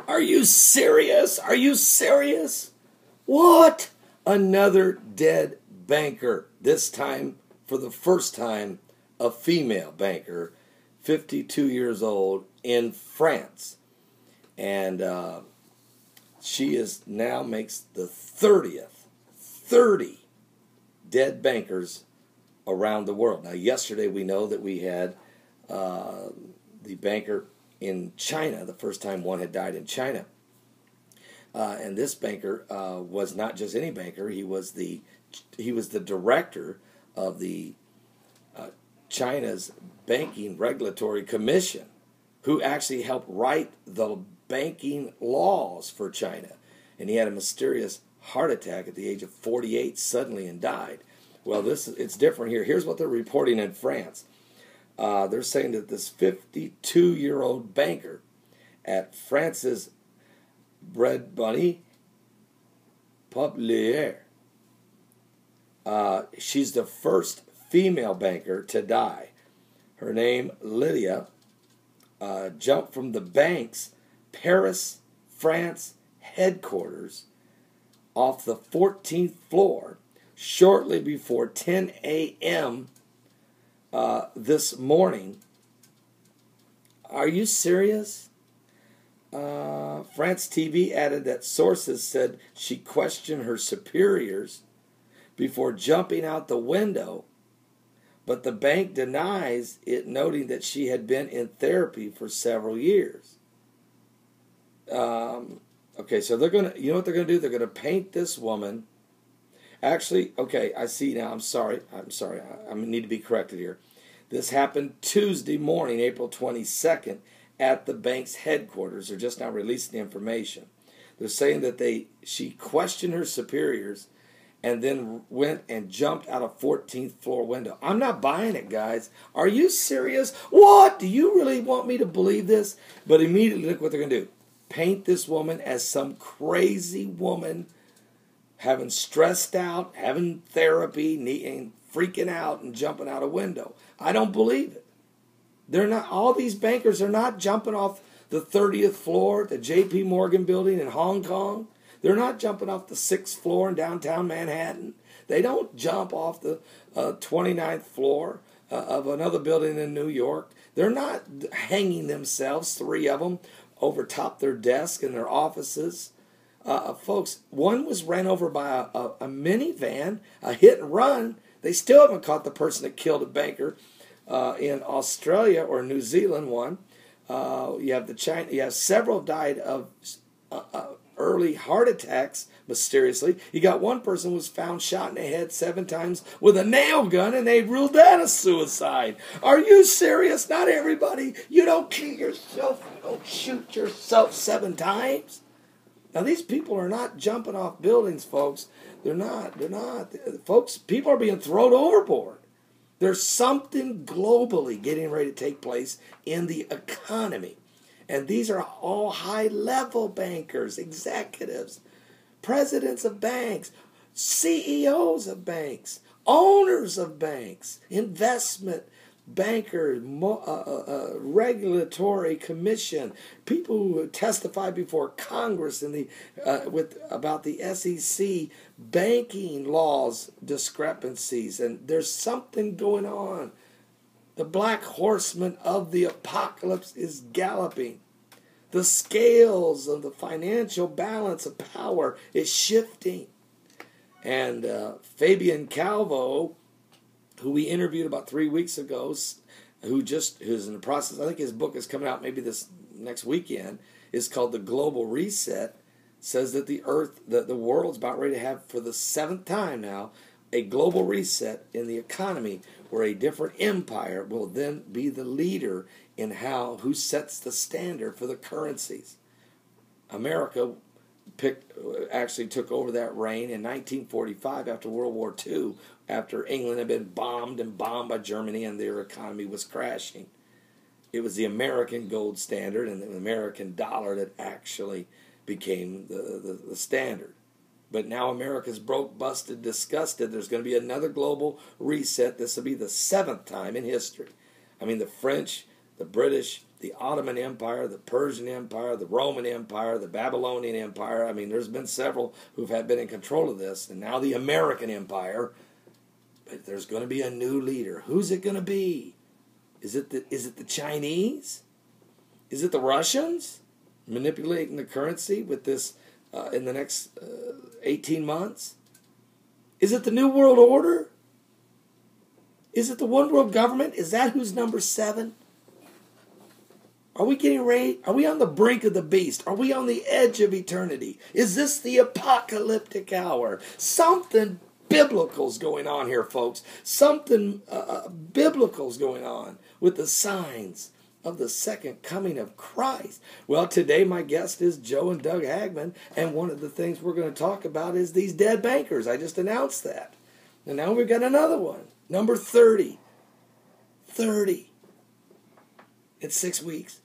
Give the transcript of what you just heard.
Are you serious? Are you serious? What? Another dead banker. This time, for the first time, a female banker, 52 years old, in France. And she is now makes the 30 dead bankers around the world. Now, yesterday we know that we had the banker in China, the first time one had died in China. And this banker was not just any banker. He was the director of the China's Banking Regulatory Commission, who actually helped write the banking laws for China. And he had a mysterious heart attack at the age of 48 suddenly and died. Well, it's different here. Here's what they're reporting in France. They're saying that this 52-year-old banker at France's Begley Publier, she's the first female banker to die. Her name, Lydia, jumped from the bank's Paris, France headquarters off the 14th floor shortly before 10 a.m. This morning. Are you serious? France TV added that sources said she questioned her superiors before jumping out the window, but the bank denies it, noting that she had been in therapy for several years. Okay, so they're going to, you know what they're going to do? They're going to paint this woman. Actually, okay, I see now. I'm sorry. I need to be corrected here. This happened Tuesday morning, April 22nd, at the bank's headquarters. They're just now releasing the information. They're saying that she questioned her superiors and then went and jumped out a 14th floor window. I'm not buying it, guys. Are you serious? What? Do you really want me to believe this? But immediately, look what they're going to do. Paint this woman as some crazy woman having stressed out, having therapy, and freaking out and jumping out a window. I don't believe it. They're not. All these bankers are not jumping off the 30th floor at the J.P. Morgan building in Hong Kong. They're not jumping off the 6th floor in downtown Manhattan. They don't jump off the 29th floor of another building in New York. They're not hanging themselves, 3 of them, over top their desk in their offices. Folks, one was ran over by a minivan, a hit and run. They still haven't caught the person that killed a banker in Australia or New Zealand. One, you have several died of early heart attacks mysteriously. You got one person was found shot in the head 7 times with a nail gun, and they ruled that a suicide. Are you serious? Not everybody. You don't kill yourself. You don't shoot yourself 7 times. Now, these people are not jumping off buildings, folks. They're not. Folks, people are being thrown overboard. There's something globally getting ready to take place in the economy. And these are all high-level bankers, executives, presidents of banks, CEOs of banks, owners of banks, investment bankers, regulatory commission, people who testify before Congress in about the SEC banking laws discrepancies. And there's something going on. The black horseman of the apocalypse is galloping. The scales of the financial balance of power is shifting. And Fabian Calvo, who we interviewed about 3 weeks ago, who's in the process, I think his book is coming out maybe this next weekend, is called The Global Reset, says that the world's about ready to have, for the 7th time now, a global reset in the economy where a different empire will then be the leader in who sets the standard for the currencies. America actually took over that reign in 1945 after World War II, after England had been bombed by Germany and their economy was crashing. It was the American gold standard and the American dollar that actually became the standard. But now America's broke, busted, disgusted. There's going to be another global reset. This will be the 7th time in history. I mean, the French, the British, the Ottoman Empire, the Persian Empire, the Roman Empire, the Babylonian Empire. I mean, there's been several who've been in control of this, and now the American Empire. But there's going to be a new leader. Who's it going to be? Is it the Chinese? Is it the Russians manipulating the currency with this in the next 18 months? Is it the New World Order? Is it the One World Government? Is that who's number 7? Are we getting ready? Are we on the brink of the beast? Are we on the edge of eternity? Is this the apocalyptic hour? Something biblical's going on here, folks. Something biblical's going on with the signs of the second coming of Christ. Well, today my guest is Joe and Doug Hagman, and one of the things we're going to talk about is these dead bankers. I just announced that. And now we've got another one, number 30. 30. In 6 weeks.